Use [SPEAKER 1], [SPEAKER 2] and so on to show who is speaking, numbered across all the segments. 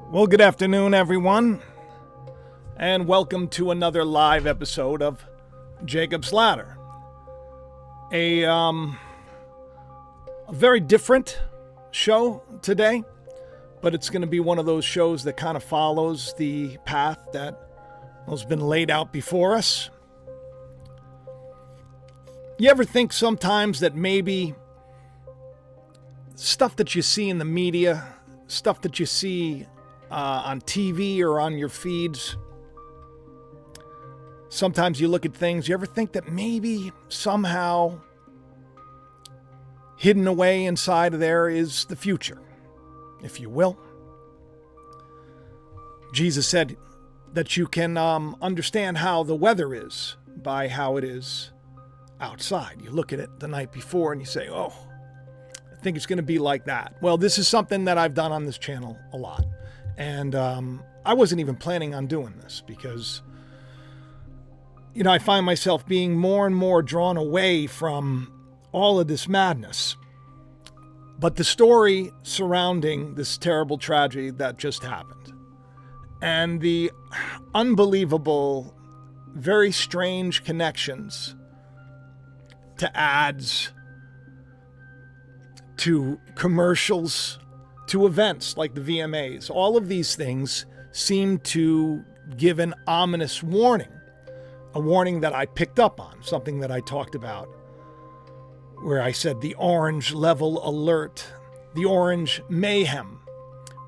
[SPEAKER 1] Well, good afternoon, everyone, and welcome to another live episode of Jacob's Ladder. A very different show today, but it's going to be one of those shows that kind of follows the path that has been laid out before us. You ever think sometimes that maybe stuff that you see in the media, stuff that you see on TV or on your feeds, sometimes you look at things, you ever think that maybe somehow hidden away inside of there is the future, if you will? Jesus said that you can understand how the weather is by how it is outside. You look at it the night before and you say, oh, I think it's going to be like that. Well, this is something that I've done on this channel a lot. And I wasn't even planning on doing this because, I find myself being more and more drawn away from all of this madness. But the story surrounding this terrible tragedy that just happened and the unbelievable, very strange connections to ads, to commercials, to events like the VMAs, all of these things seem to give an ominous warning, a warning that I picked up on, something that I talked about, where I said the orange level alert, the orange mayhem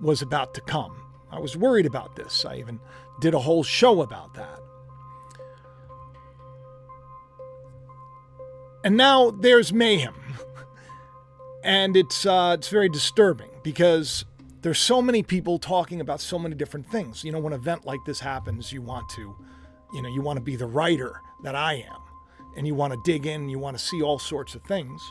[SPEAKER 1] was about to come. I was worried about this. I even did a whole show about that. And now there's mayhem. And it's very disturbing because there's so many people talking about so many different things. When an event like this happens, you want to be the writer that I am, and you want to dig in, you want to see all sorts of things.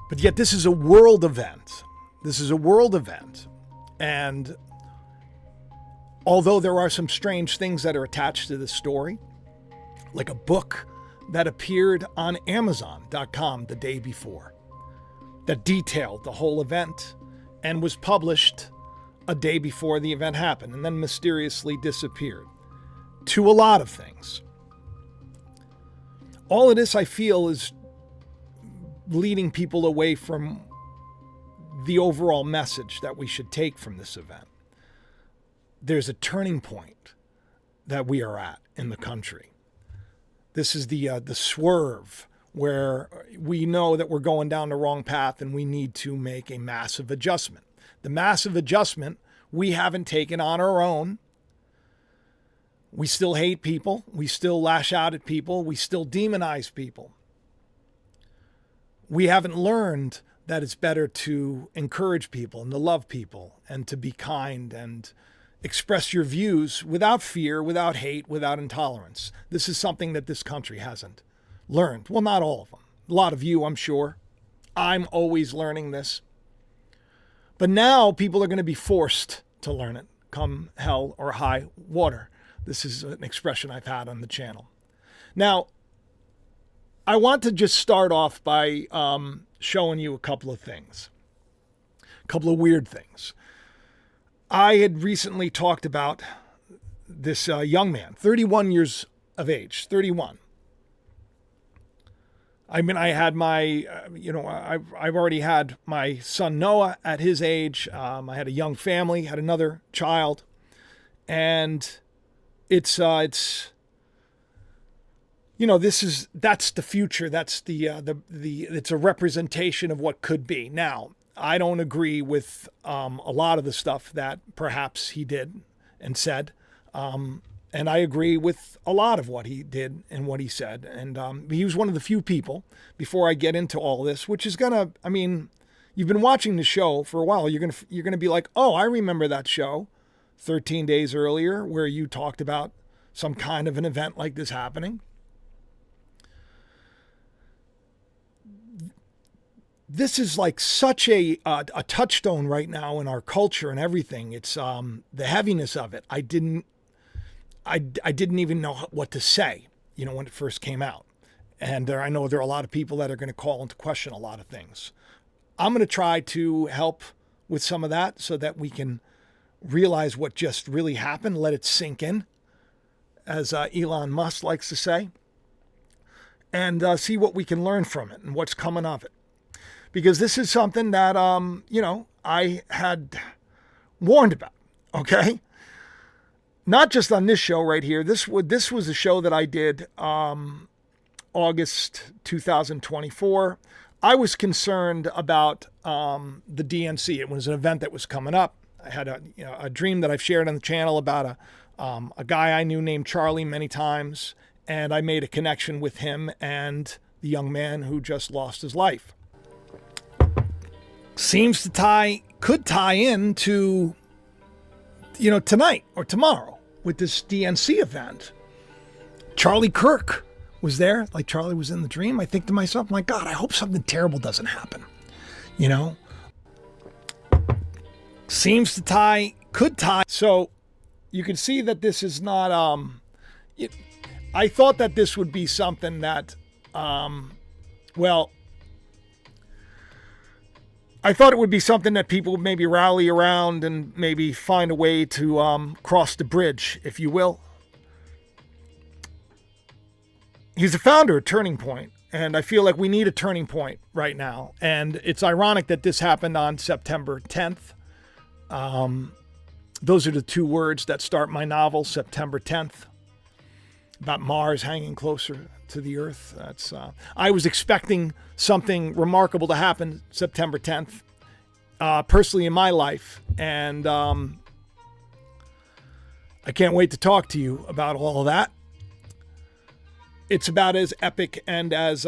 [SPEAKER 1] But yet this is a world event. This is a world event. And although there are some strange things that are attached to this story, like a book that appeared on Amazon.com the day before, that detailed the whole event and was published a day before the event happened and then mysteriously disappeared, to a lot of things. All of this, I feel, is leading people away from the overall message that we should take from this event. There's a turning point that we are at in the country. This is the swerve where we know that we're going down the wrong path and we need to make a massive adjustment. The massive adjustment we haven't taken on our own. We still hate people. We still lash out at people. We still demonize people. We haven't learned that it's better to encourage people and to love people and to be kind and express your views without fear, without hate, without intolerance. This is something that this country hasn't learned. Well, not all of them. A lot of you, I'm sure. I'm always learning this. But now people are going to be forced to learn it, come hell or high water. This is an expression I've had on the channel. Now, I want to just start off by showing you a couple of things, a couple of weird things. I had recently talked about this young man, 31 years of age, 31. I mean, I had my, I've already had my son Noah at his age. I had a young family, had another child, and that's the future. That's it's a representation of what could be. Now, I don't agree with a lot of the stuff that perhaps he did and said. And I agree with a lot of what he did and what he said. And he was one of the few people, before I get into all this, which is you've been watching the show for a while. You're gonna be like, oh, I remember that show 13 days earlier where you talked about some kind of an event like this happening. This is like such a touchstone right now in our culture and everything. It's the heaviness of it. I didn't even know what to say, when it first came out. And I know there are a lot of people that are going to call into question a lot of things. I'm going to try to help with some of that so that we can realize what just really happened, let it sink in, as Elon Musk likes to say, and see what we can learn from it and what's coming of it. Because this is something that, I had warned about, okay? Not just on this show right here. This was a show that I did August 2024. I was concerned about the DNC. It was an event that was coming up. I had a dream that I've shared on the channel about a guy I knew named Charlie many times, and I made a connection with him and the young man who just lost his life. Could tie into, tonight or tomorrow with this DNC event. Charlie Kirk was there, like Charlie was in the dream. I think to myself, my God, I hope something terrible doesn't happen. Could tie. So you can see that this is not, I thought that this would be something that, I thought it would be something that people would maybe rally around and maybe find a way to cross the bridge, if you will. He's the founder of Turning Point, and I feel like we need a turning point right now. And it's ironic that this happened on September 10th. Those are the two words that start my novel, September 10th, about Mars hanging closer to the Earth. I was expecting something remarkable to happen September 10th, personally in my life, and I can't wait to talk to you about all of that. It's about as epic and as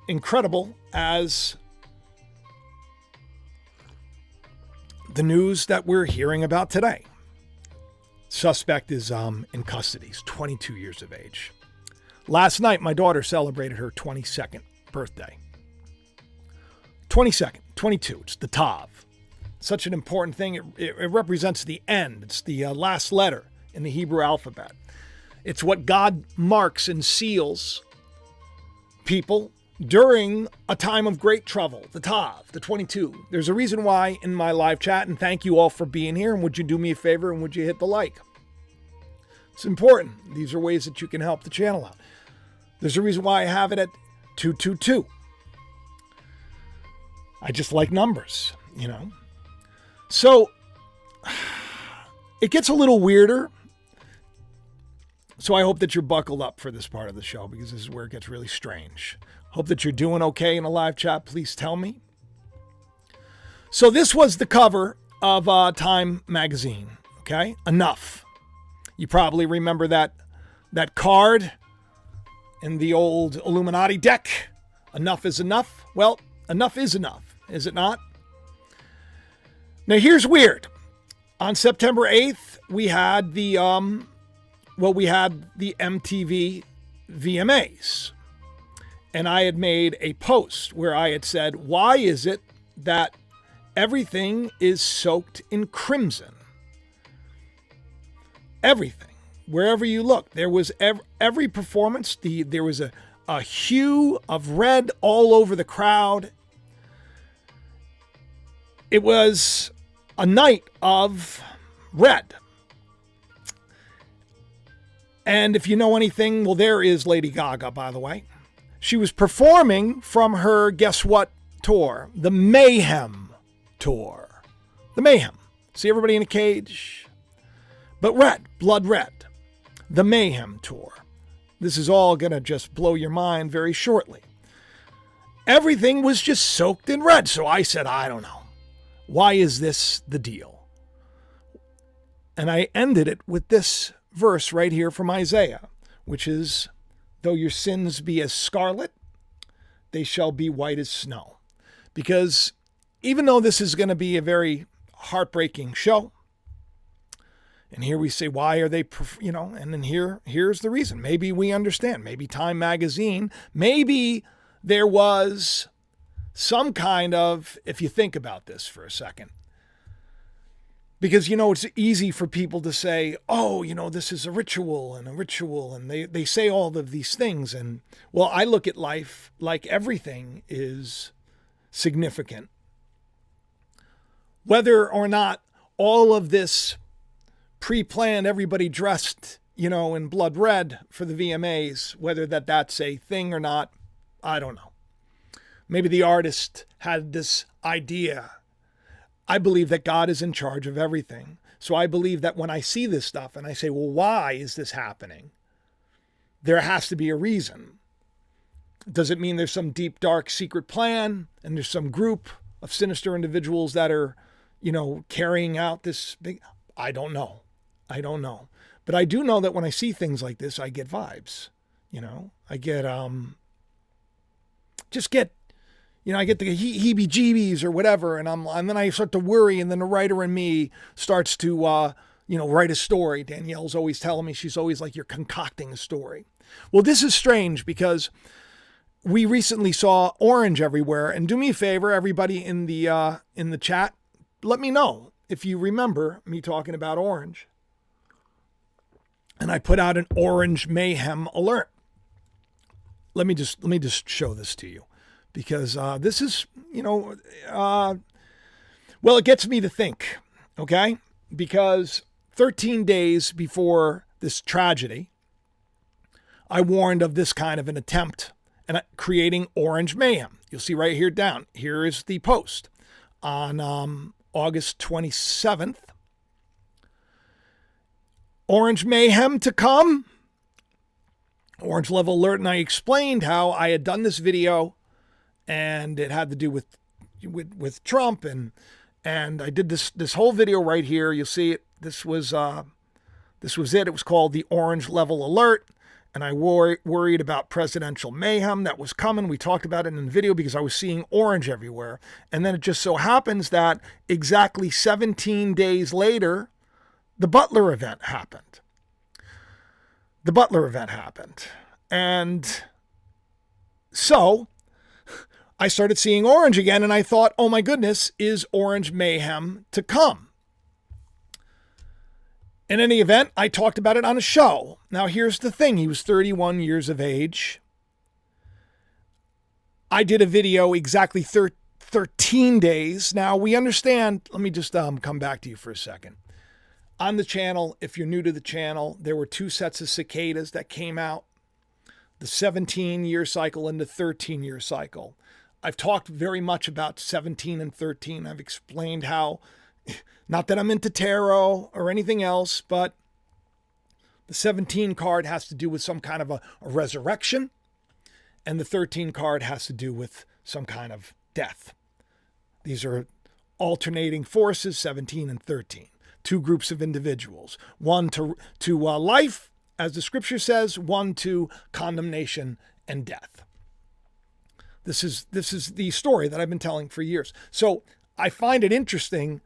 [SPEAKER 1] incredible as the news that we're hearing about today. Suspect is in custody. He's 22 years of age. Last night, my daughter celebrated her 22nd birthday. 22nd, 22. It's the Tav. Such an important thing. It represents the end. It's the last letter in the Hebrew alphabet. It's what God marks and seals people during a time of great trouble. The Tav, the 22. There's a reason why in my live chat, and thank you all for being here. And would you do me a favor and would you hit the like? It's important. These are ways that you can help the channel out. There's a reason why I have it at 222. I just like numbers, So it gets a little weirder. So I hope that you're buckled up for this part of the show because this is where it gets really strange. Hope that you're doing okay in a live chat. Please tell me. So this was the cover of Time magazine. Okay, Enough. You probably remember that card in the old Illuminati deck. Enough is enough. Well, enough is enough, is it not? Now here's weird. On September 8th, we had the MTV VMAs. And I had made a post where I had said, why is it that everything is soaked in crimson? Everything. Wherever you look, there was every performance, there was a hue of red all over the crowd. It was a night of red. And if you know anything, well, there is Lady Gaga, by the way. She was performing from her Guess What tour, the Mayhem tour. The Mayhem. See everybody in a cage? But red, blood red. The Mayhem tour. This is all going to just blow your mind very shortly. Everything was just soaked in red. So I said, I don't know. Why is this the deal? And I ended it with this verse right here from Isaiah, which is, though your sins be as scarlet, they shall be white as snow. Because even though this is going to be a very heartbreaking show, and here we say, why are they, and then here's the reason. Maybe we understand. Maybe Time Magazine, maybe there was some kind of, if you think about this for a second, because, it's easy for people to say, oh, this is a ritual, and they say all of these things. And, well, I look at life like everything is significant. whether or not all of this pre-planned, everybody dressed, in blood red for the VMAs, whether that's a thing or not, I don't know. Maybe the artist had this idea. I believe that God is in charge of everything. So I believe that when I see this stuff and I say, well, why is this happening? There has to be a reason. Does it mean there's some deep, dark, secret plan and there's some group of sinister individuals that are, carrying out this big... I don't know. But I do know that when I see things like this, I get vibes. I get, I get the heebie-jeebies or whatever, and then I start to worry, and then the writer in me starts to, write a story. Danielle's always telling me, she's always like, you're concocting a story. Well, this is strange because we recently saw orange everywhere, and do me a favor, everybody in the chat, let me know if you remember me talking about orange. And I put out an orange mayhem alert. Let me just show this to you, because this is, well, it gets me to think, okay? Because 13 days before this tragedy, I warned of this kind of an attempt and creating orange mayhem. You'll see right here down. Here is the post on August 27th. Orange mayhem to come. Orange level alert. And I explained how I had done this video and it had to do with Trump, and I did this whole video right here. You'll see it. This was it. It was called the Orange Level Alert, and I worried about presidential mayhem that was coming. We talked about it in the video because I was seeing orange everywhere. And then it just so happens that exactly 17 days later, the Butler event happened. And so I started seeing orange again, and I thought, oh my goodness, is orange mayhem to come? In any event, I talked about it on a show. Now, here's the thing. He was 31 years of age. I did a video exactly 13 days. Now, we understand. Let me just come back to you for a second. On the channel, if you're new to the channel, there were 2 sets of cicadas that came out. The 17-year cycle and the 13-year cycle. I've talked very much about 17 and 13. I've explained how, not that I'm into tarot or anything else, but the 17 card has to do with some kind of a resurrection, and the 13 card has to do with some kind of death. These are alternating forces, 17 and 13. 2 groups of individuals. One to life, as the scripture says, one to condemnation and death. This is the story that I've been telling for years. So I find it interesting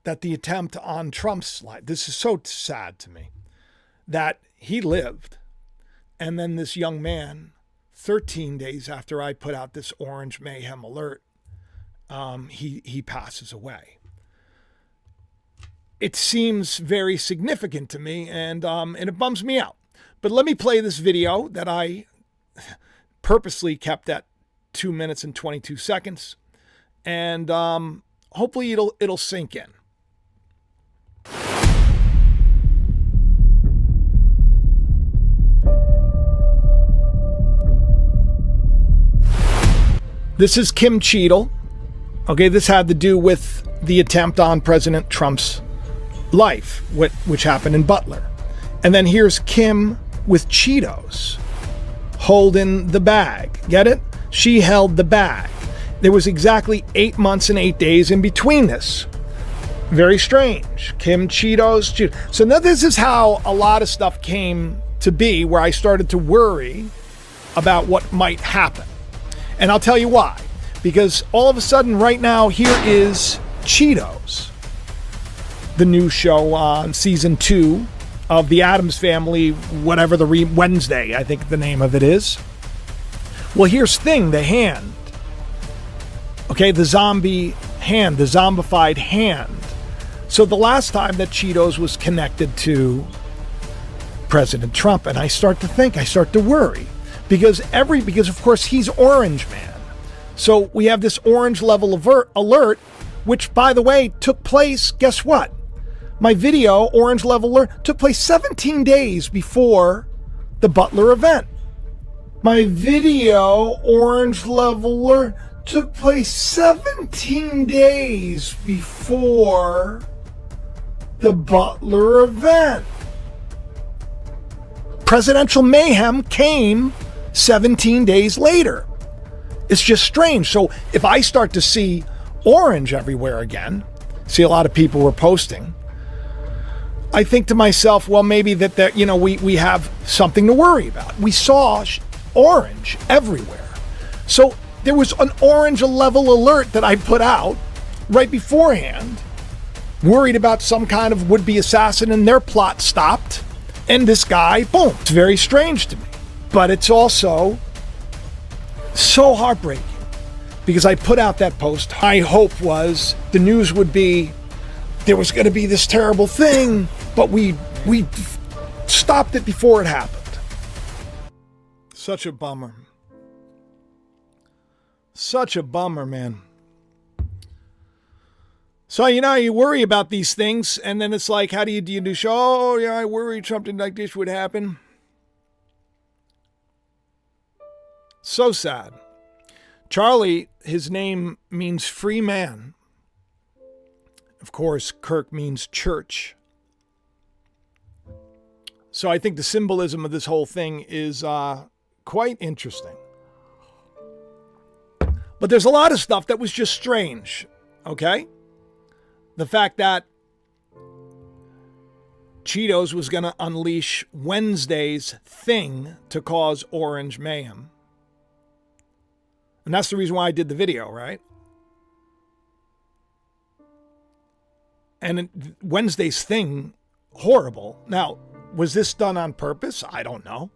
[SPEAKER 1] that the attempt on Trump's life, this is so sad to me, that he lived, and then this young man, 13 days after I put out this orange mayhem alert, he passes away. It seems very significant to me, and it bums me out. But let me play this video that I purposely kept at 2 minutes and 22 seconds, and hopefully it'll sink in. This is Kim Cheadle. Okay, this had to do with the attempt on President Trump's life, which happened in Butler. And then here's Kim with Cheetos holding the bag. Get it? She held the bag. There was exactly 8 months and 8 days in between this. Very strange. Kim Cheetos. So now this is how a lot of stuff came to be, where I started to worry about what might happen. And I'll tell you why. Because all of a sudden right now, here is Cheetos, the new show on season 2 of the Addams Family, whatever Wednesday, I think the name of it is. Well, here's Thing, the hand. Okay, the zombie hand, the zombified hand. So the last time that Cheetos was connected to President Trump, and I start to worry, because of course he's Orange Man. So we have this orange level alert which, by the way, took place, guess what? My video, Orange Level Alert, took place 17 days before the Butler event. My video, Orange Level Alert, took place 17 days before the Butler event. Presidential mayhem came 17 days later. It's just strange. So if I start to see orange everywhere again, see a lot of people were posting, I think to myself, well, maybe that we have something to worry about. We saw orange everywhere. So there was an orange level alert that I put out right beforehand, worried about some kind of would-be assassin, and their plot stopped. And this guy, boom. It's very strange to me. But it's also so heartbreaking because I put out that post. My hope was the news would be there was going to be this terrible thing, but we stopped it before it happened. Such a bummer. Such a bummer, man. So, you worry about these things, and then it's like, how do you do show? Oh, yeah, I worried something like this would happen. So sad. Charlie, his name means free man. Of course, Kirk means church. So I think the symbolism of this whole thing is quite interesting. But there's a lot of stuff that was just strange, okay? The fact that Cheetos was going to unleash Wednesday's thing to cause orange mayhem. And that's the reason why I did the video, right? And Wednesday's thing, horrible. Now, was this done on purpose? I don't know.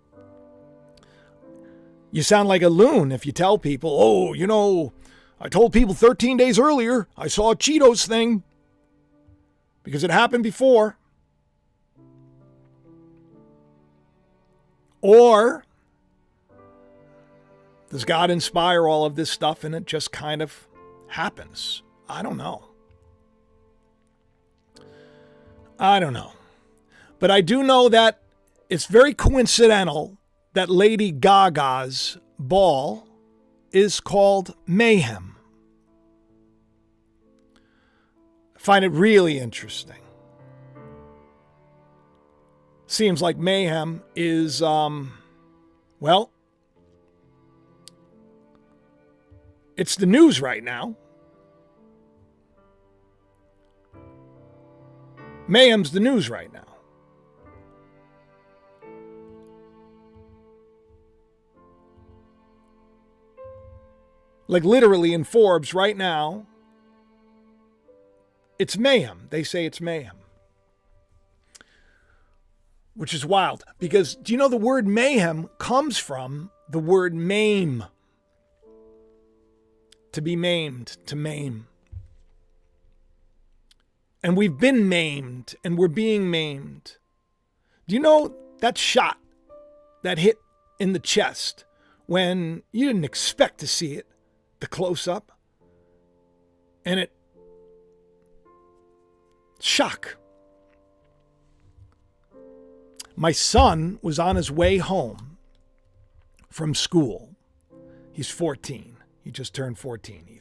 [SPEAKER 1] You sound like a loon if you tell people, oh, I told people 13 days earlier I saw a Cheetos thing because it happened before. Or does God inspire all of this stuff and it just kind of happens? I don't know. But I do know that it's very coincidental that Lady Gaga's ball is called Mayhem. I find it really interesting. Seems like mayhem is, it's the news right now. Mayhem's the news right now. Like literally in Forbes right now, it's mayhem. They say it's mayhem. Which is wild. Because do you know the word mayhem comes from the word maim? To be maimed, to maim. And we've been maimed and we're being maimed. Do you know that shot, that hit in the chest when you didn't expect to see it, the close up, and it shock. My son was on his way home from school. He's 14. He just turned 14, Ethan.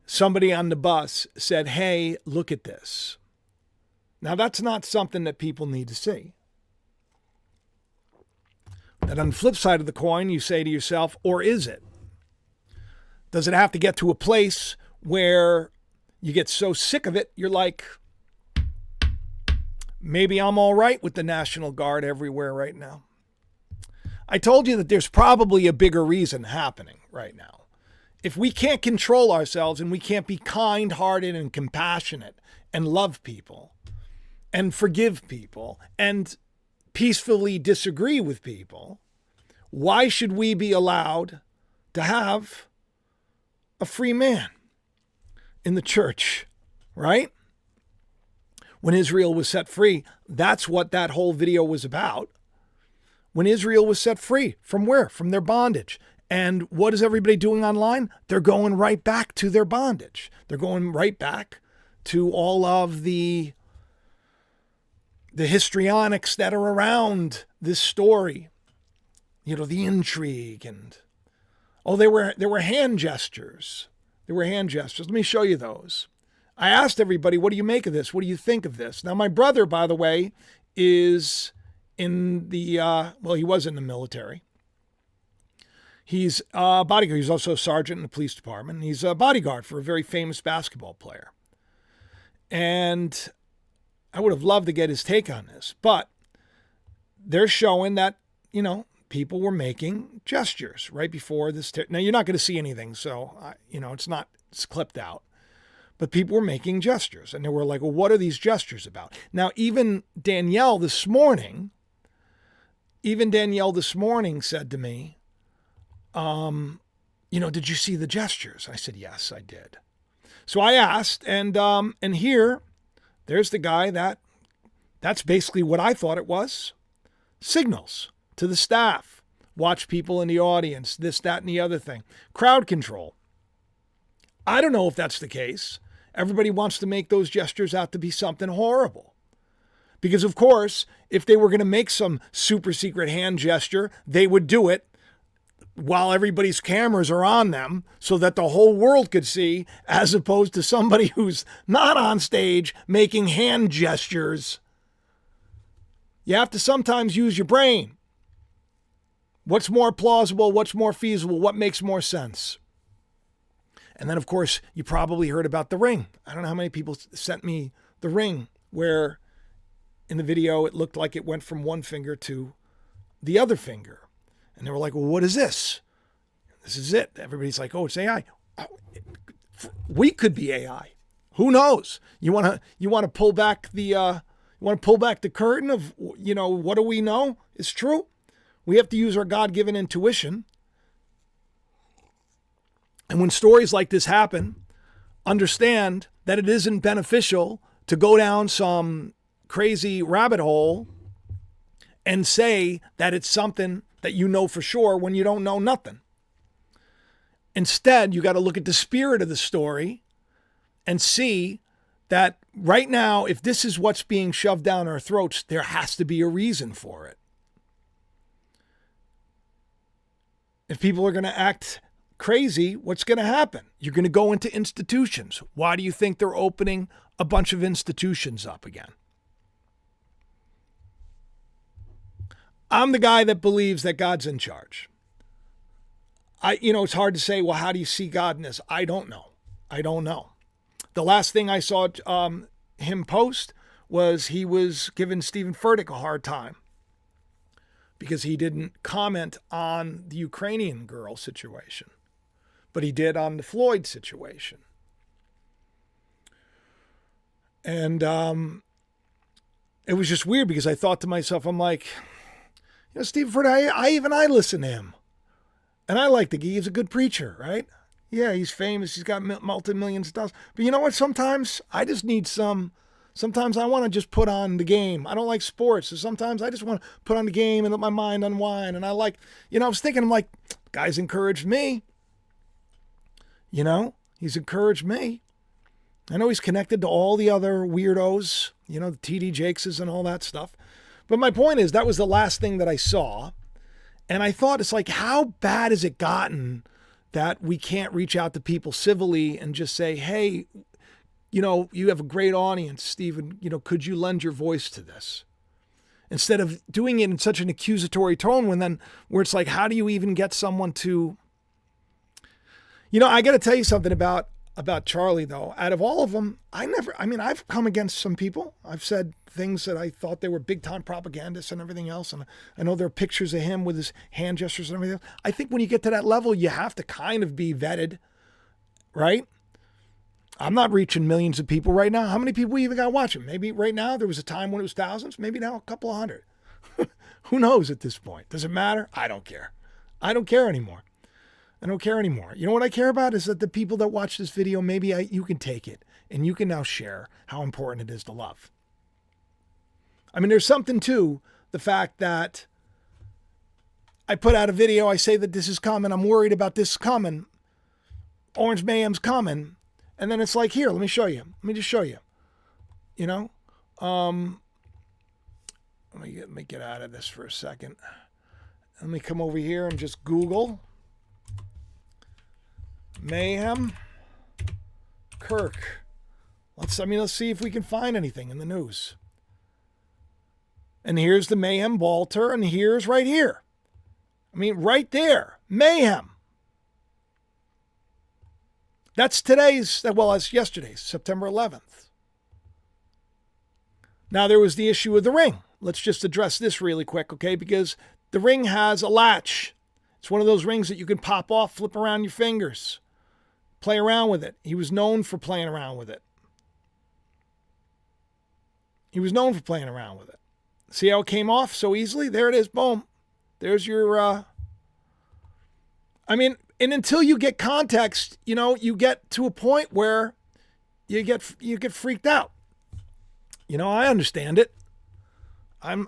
[SPEAKER 1] Somebody on the bus said, hey, look at this. Now, that's not something that people need to see. That on the flip side of the coin, you say to yourself, or is it? Does it have to get to a place where you get so sick of it, you're like, maybe I'm all right with the National Guard everywhere right now? I told you that there's probably a bigger reason happening right now. If we can't control ourselves and we can't be kind-hearted and compassionate and love people and forgive people and peacefully disagree with people, why should we be allowed to have a free man in the church, right? When Israel was set free, that's what that whole video was about. When Israel was set free, from where? From their bondage. And what is everybody doing online? They're going right back to their bondage. They're going right back to all of the histrionics that are around this story. You know, the intrigue and, oh, there were hand gestures. There were hand gestures. Let me show you those. I asked everybody, what do you make of this? What do you think of this? Now, my brother, by the way, is in the, he was in the military. He's a bodyguard. He's also a sergeant in the police department. He's a bodyguard for a very famous basketball player. And I would have loved to get his take on this, but they're showing that, you know, people were making gestures right before this. Now, you're not going to see anything, so, it's clipped out. But people were making gestures, and they were like, well, what are these gestures about? Now, even Danielle this morning said to me, did you see the gestures? I said, yes, I did. So I asked, and here, there's the guy that's basically what I thought it was. Signals to the staff. Watch people in the audience, this, that, and the other thing. Crowd control. I don't know if that's the case. Everybody wants to make those gestures out to be something horrible. Because, of course, if they were going to make some super secret hand gesture, they would do it while everybody's cameras are on them so that the whole world could see, as opposed to somebody who's not on stage making hand gestures. You have to sometimes use your brain. What's more plausible? What's more feasible? What makes more sense? And then, of course, you probably heard about the ring. I don't know how many people sent me the ring where in the video it looked like it went from one finger to the other finger. And they were like, well, what is this? This is it. Everybody's like, oh, it's AI. We could be AI. Who knows? You want to pull back the curtain of, what do we know is true? We have to use our God-given intuition. And when stories like this happen, understand that it isn't beneficial to go down some crazy rabbit hole and say that it's something that you know for sure when you don't know nothing. Instead, you got to look at the spirit of the story and see that right now, if this is what's being shoved down our throats, there has to be a reason for it. If people are going to act crazy, what's going to happen? You're going to go into institutions. Why do you think they're opening a bunch of institutions up again? I'm the guy that believes that God's in charge. It's hard to say, well, how do you see God in this? I don't know. The last thing I saw him post was he was giving Stephen Furtick a hard time because he didn't comment on the Ukrainian girl situation, but he did on the Floyd situation. And it was just weird because I thought to myself, I'm like, Stephen Furtick, I listen to him. And I like the guy. He's a good preacher, right? Yeah, he's famous. He's got multi-millions of dollars. But you know what? Sometimes I just need sometimes I want to just put on the game. I don't like sports. So sometimes I just want to put on the game and let my mind unwind. And I like, I was thinking, I'm like, guy's encouraged me. He's encouraged me. I know he's connected to all the other weirdos, the TD Jakeses and all that stuff. But my point is, that was the last thing that I saw. And I thought, it's like, how bad has it gotten that we can't reach out to people civilly and just say, hey, you have a great audience, Stephen, could you lend your voice to this? Instead of doing it in such an accusatory tone where it's like, how do you even get someone to, I got to tell you something about Charlie, though. Out of all of them, I've come against some people. I've said things that I thought they were big-time propagandists and everything else. And I know there are pictures of him with his hand gestures and everything else. I think when you get to that level, you have to kind of be vetted, right? I'm not reaching millions of people right now. How many people even got watching? Maybe right now there was a time when it was thousands. Maybe now a couple of hundred. Who knows at this point? Does it matter? I don't care. I don't care anymore. I don't care anymore. You know what I care about is that the people that watch this video, you can take it and you can now share how important it is to love. There's something to the fact that I put out a video. I say that this is coming. I'm worried about this coming. Orange Mayhem's coming. And then it's like, here, let me show you. Let me just show you. You know? Let me get out of this for a second. Let me come over here and just Google Mayhem Kirk. Let's see if we can find anything in the news. And here's the Mayhem ball tour, and here's right here. I mean, right there, Mayhem. That's that's yesterday's, September 11th. Now, there was the issue of the ring. Let's just address this really quick, okay? Because the ring has a latch. It's one of those rings that you can pop off, flip around your fingers, play around with it. He was known for playing around with it. See how it came off so easily? There it is. Boom. There's your, and until you get context, you get to a point where you get freaked out. I understand it. You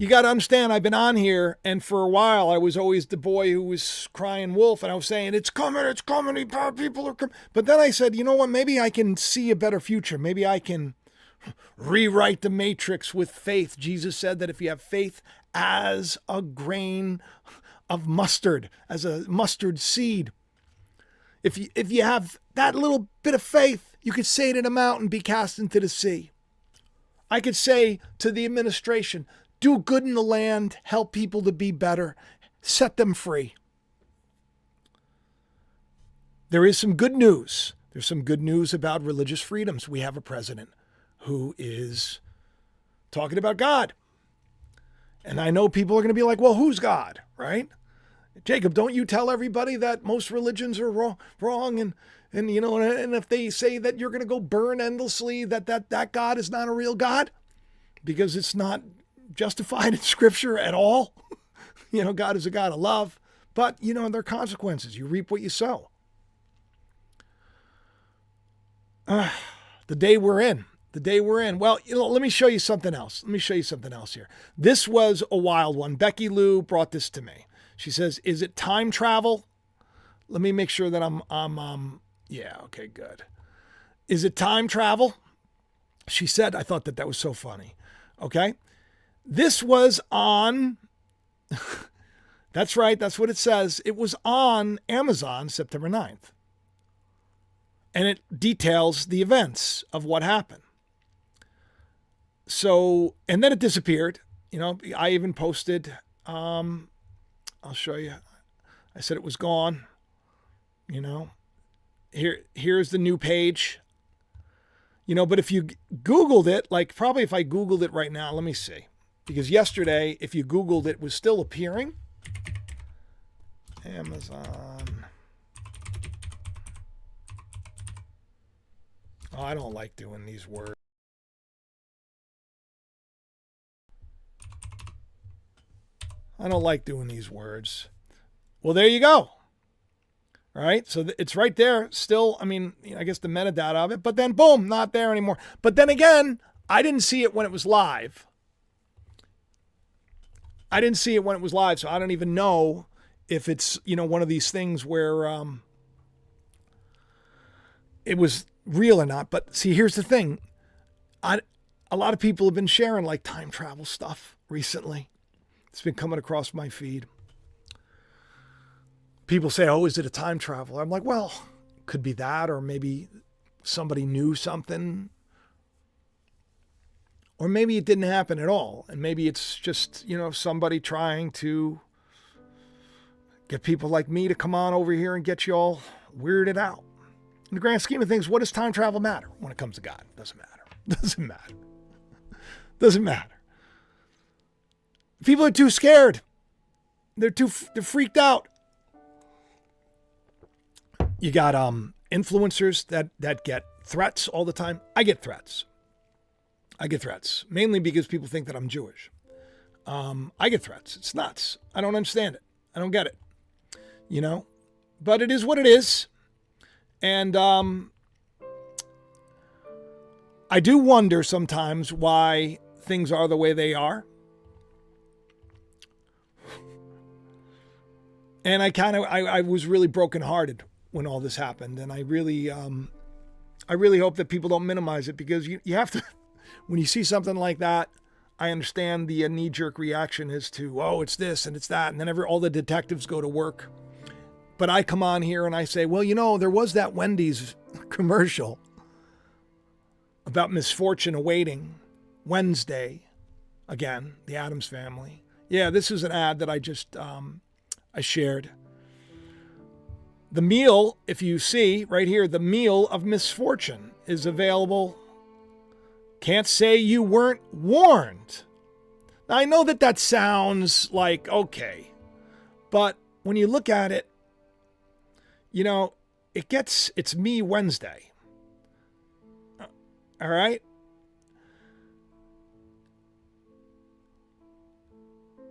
[SPEAKER 1] got to understand, I've been on here, and for a while I was always the boy who was crying wolf, and I was saying, it's coming, people are coming. But then I said, you know what, maybe I can see a better future. Maybe I can rewrite the matrix with faith. Jesus said that if you have faith as a grain of mustard, as a mustard seed, if you have that little bit of faith, you could say to the mountain, be cast into the sea. I could say to the administration, do good in the land, help people to be better, set them free. There is some good news. There's some good news about religious freedoms. We have a president who is talking about God. And I know people are going to be like, well, who's God, right? Jacob, don't you tell everybody that most religions are wrong and if they say that you're going to go burn endlessly, that God is not a real God because it's not justified in Scripture at all. God is a God of love, but there are consequences. You reap what you sow. The day we're in. Well, let me show you something else. Here. This was a wild one. Becky Lou brought this to me. She says, is it time travel? Let me make sure that yeah, okay, good. Is it time travel? She said, I thought that was so funny. Okay. This was on, that's right, that's what it says. It was on Amazon September 9th. And it details the events of what happened. So, and then it disappeared. I even posted, I'll show you. I said it was gone. Here's the new page. But if you Googled it, probably if I Googled it right now, let me see. Because yesterday, if you Googled it, was still appearing. Amazon. Oh, I don't like doing these words. Well, there you go. All right. So it's right there. Still, I guess the metadata of it, but then boom, not there anymore. But then again, I didn't see it when it was live. So I don't even know if it's, one of these things where it was real or not. But see, here's the thing. A lot of people have been sharing time travel stuff recently. It's been coming across my feed. People say, oh, is it a time travel? I'm like, well, could be that, or maybe somebody knew something. Or maybe it didn't happen at all. And maybe it's just, somebody trying to get people like me to come on over here and get you all weirded out. In the grand scheme of things, what does time travel matter when it comes to God? Doesn't matter. People are too scared. They're freaked out. You got influencers that get threats all the time. I get threats. Mainly because people think that I'm Jewish. I get threats. It's nuts. I don't understand it. I don't get it. But it is what it is. And I do wonder sometimes why things are the way they are. And I was really brokenhearted when all this happened. And I really hope that people don't minimize it, because you have to, when you see something like that, I understand the knee-jerk reaction is to, oh, it's this and it's that. And then all the detectives go to work. But I come on here and I say, well, there was that Wendy's commercial about misfortune awaiting Wednesday. Again, the Addams Family. Yeah, this is an ad that I just, I shared. The meal, if you see right here, the meal of misfortune is available. Can't say you weren't warned. Now, I know that sounds like, okay, but when you look at it, it's me Wednesday. All right?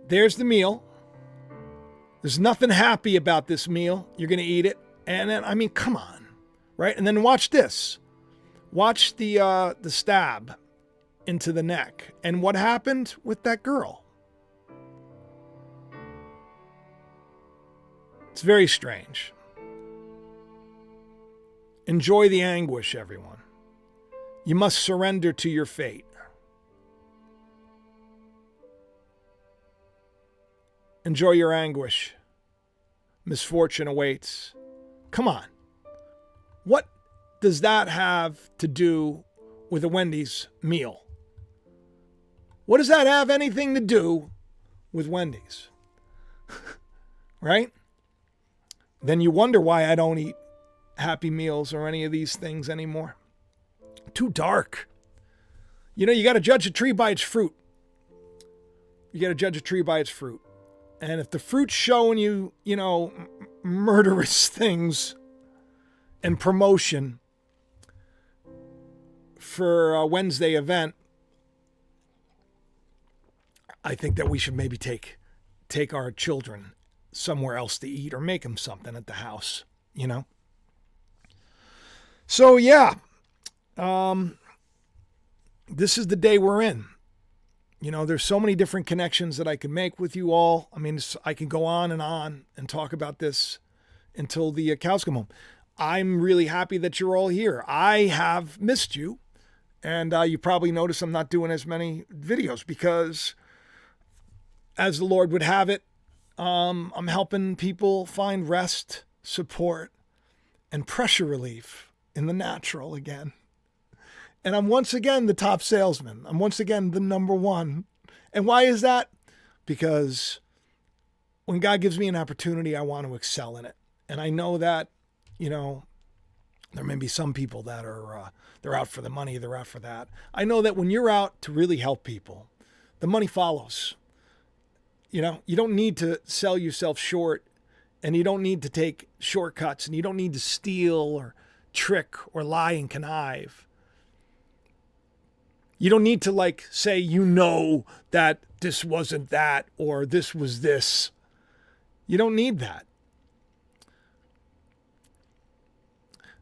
[SPEAKER 1] There's the meal. There's nothing happy about this meal. You're going to eat it. And then, come on. Right? And then watch this. Watch the stab into the neck. And what happened with that girl? It's very strange. Enjoy the anguish, everyone. You must surrender to your fate. Enjoy your anguish. Misfortune awaits. Come on. What does that have to do with a Wendy's meal? What does that have anything to do with Wendy's? Right? Then you wonder why I don't eat Happy Meals or any of these things anymore. Too dark. You got to judge a tree by its fruit. You got to judge a tree by its fruit. And if the fruit's showing you, murderous things and promotion for a Wednesday event, I think that we should maybe take our children somewhere else to eat, or make them something at the house, So, yeah, this is the day we're in. There's so many different connections that I can make with you all. I can go on and talk about this until the cows come home. I'm really happy that you're all here. I have missed you. And you probably notice I'm not doing as many videos because, as the Lord would have it, I'm helping people find rest, support, and pressure relief in the natural again. And I'm once again the top salesman. I'm once again the number one. And why is that? Because when God gives me an opportunity, I want to excel in it. And I know that, there may be some people that are, they're out for the money, they're out for that. I know that when you're out to really help people, the money follows. You don't need to sell yourself short, and you don't need to take shortcuts, and you don't need to steal or trick or lie and connive. You don't need to say, that this wasn't that or this was this. You don't need that.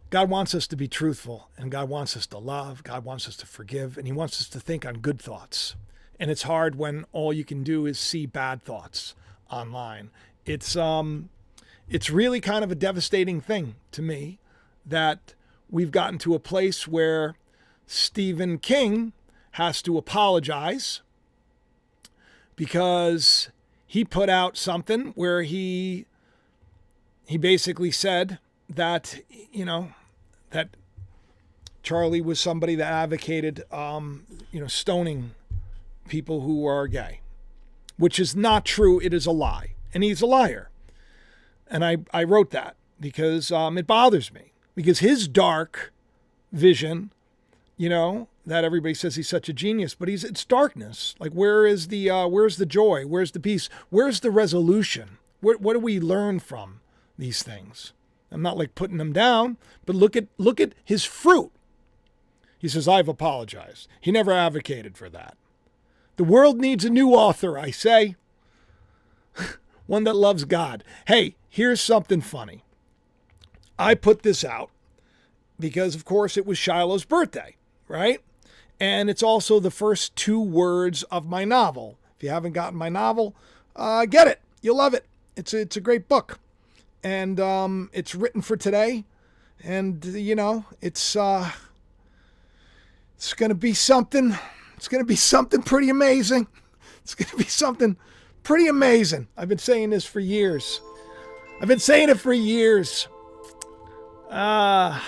[SPEAKER 1] God wants us to be truthful, and God wants us to love. God wants us to forgive, and he wants us to think on good thoughts. And it's hard when all you can do is see bad thoughts online. It's really kind of a devastating thing to me that we've gotten to a place where Stephen King has to apologize because he put out something where he basically said that, that Charlie was somebody that advocated, stoning people who are gay, which is not true. It is a lie, and he's a liar. And I wrote that because it bothers me, because his dark vision, that everybody says he's such a genius, but it's darkness. Where's the joy? Where's the peace? Where's the resolution? What do we learn from these things? I'm not putting them down, but look at his fruit. He says, I've apologized. He never advocated for that. The world needs a new author, I say. One that loves God. Hey, here's something funny. I put this out because, of course, it was Shiloh's birthday, right? And it's also the first 2 words of my novel. If you haven't gotten my novel, get it. You'll love it. It's a great book. and it's written for today. And, it's going to be something. It's going to be something pretty amazing. It's going to be something pretty amazing. I've been saying this for years. I've been saying it for years. But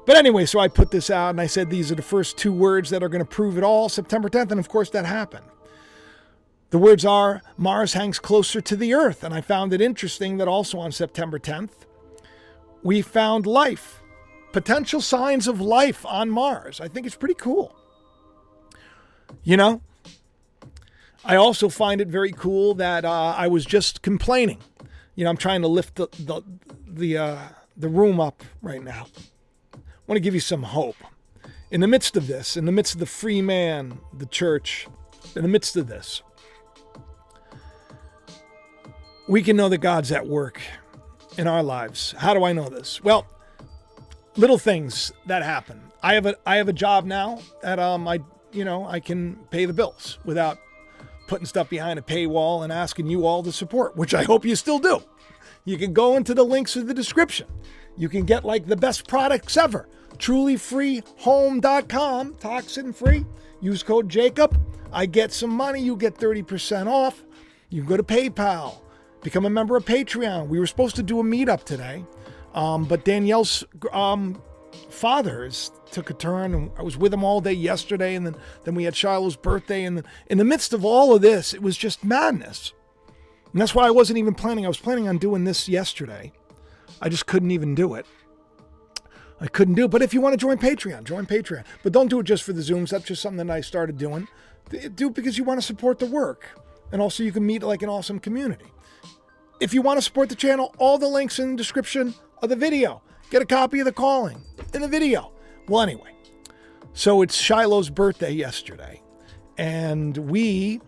[SPEAKER 1] anyway, so I put this out and I said these are the first 2 words that are going to prove it all, September 10th. And of course that happened. The words are, Mars hangs closer to the Earth. And I found it interesting that also on September 10th, we found life, potential signs of life on Mars. I think it's pretty cool. I also find it very cool that I was just complaining. I'm trying to lift the room up right now. I want to give you some hope. In the midst of this, in the midst of the free man, the church, in the midst of this, we can know that God's at work in our lives. How do I know this? Well, little things that happen. I have a job now that I can pay the bills without putting stuff behind a paywall and asking you all to support, which I hope you still do. You can go into the links in the description. You can get like the best products ever. Trulyfreehome.com, toxin free. Use code Jacob. I get some money. You get 30% off. You can go to PayPal. Become a member of Patreon. We were supposed to do a meetup today, but Danielle's father took a turn, and I was with him all day yesterday, and then we had Shiloh's birthday, and in the midst of all of this, it was just madness. And that's why I wasn't even planning. I was planning on doing this yesterday. I just couldn't even do it. I couldn't do it. But if you want to join Patreon, join Patreon. But don't do it just for the Zooms. That's just something that I started doing. Do it because you want to support the work. And also you can meet like an awesome community. If you want to support the channel, all the links in the description of the video. Get a copy of The Calling in the video. Well, anyway, so it's Shiloh's birthday yesterday. And we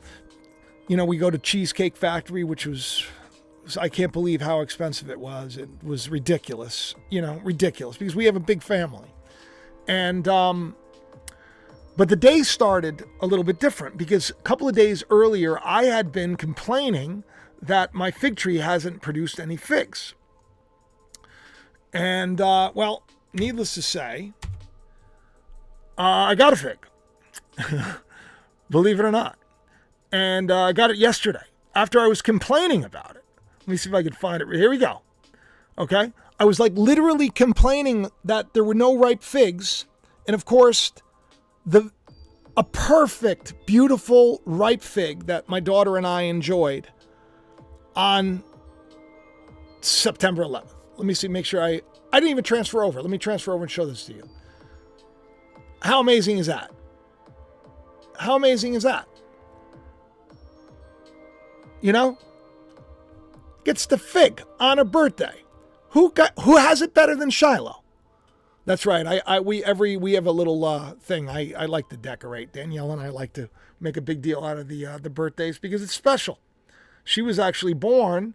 [SPEAKER 1] go to Cheesecake Factory, which was, I can't believe how expensive it was. It was ridiculous, ridiculous because we have a big family. And, but the day started a little bit different because a couple of days earlier, I had been complaining that my fig tree hasn't produced any figs. And, well, needless to say, I got a fig, believe it or not. And I got it yesterday after I was complaining about it. Let me see if I can find it. Here we go. Okay. I was like literally complaining that there were no ripe figs. And of course, a perfect, beautiful, ripe fig that my daughter and I enjoyed on September 11th. Let me see, make sure I didn't even transfer over. Let me transfer over and show this to you. How amazing is that? How amazing is that? Gets the fig on her birthday. Who has it better than Shiloh? That's right. We have a little thing. I like to decorate. Danielle and I like to make a big deal out of the birthdays because it's special. She was actually born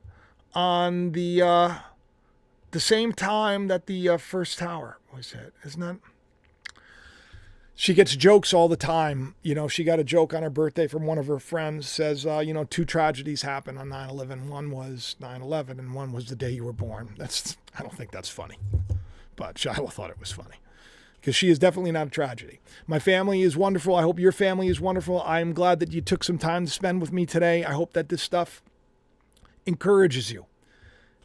[SPEAKER 1] on the same time that the first tower was hit, isn't it? She gets jokes all the time. She got a joke on her birthday from one of her friends, says, 2 tragedies happened on 9/11. One was 9/11 and one was the day you were born. I don't think that's funny, but Shiloh thought it was funny because she is definitely not a tragedy. My family is wonderful. I hope your family is wonderful. I'm glad that you took some time to spend with me today. I hope that this stuff encourages you.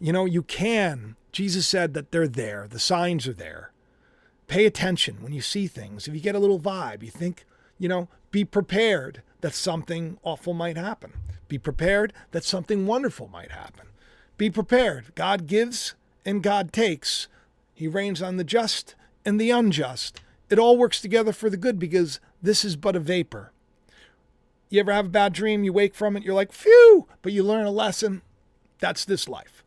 [SPEAKER 1] You can. Jesus said that they're there. The signs are there. Pay attention when you see things. If you get a little vibe, you think, be prepared that something awful might happen. Be prepared that something wonderful might happen. Be prepared. God gives and God takes. He reigns on the just and the unjust. It all works together for the good because this is but a vapor. You ever have a bad dream? You wake from it, you're like, phew, but you learn a lesson. That's this life.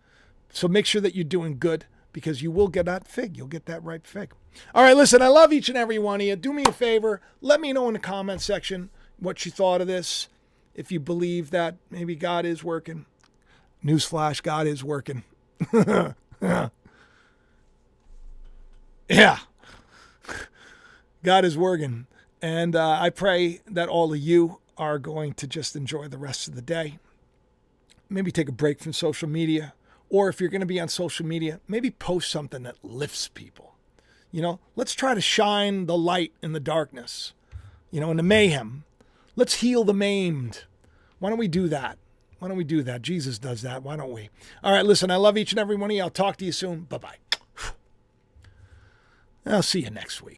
[SPEAKER 1] So make sure that you're doing good because you will get that fig. You'll get that ripe fig. All right, listen, I love each and every one of you. Do me a favor. Let me know in the comment section what you thought of this. If you believe that maybe God is working. Newsflash, God is working. Yeah. God is working. And I pray that all of you are going to just enjoy the rest of the day. Maybe take a break from social media Or if you're going to be on social media, maybe post something that lifts people. Let's try to shine the light in the darkness, in the mayhem. Let's heal the maimed. Why don't we do that? Jesus does that. Why don't we? All right, listen, I love each and every one of you. I'll talk to you soon. Bye-bye. I'll see you next week.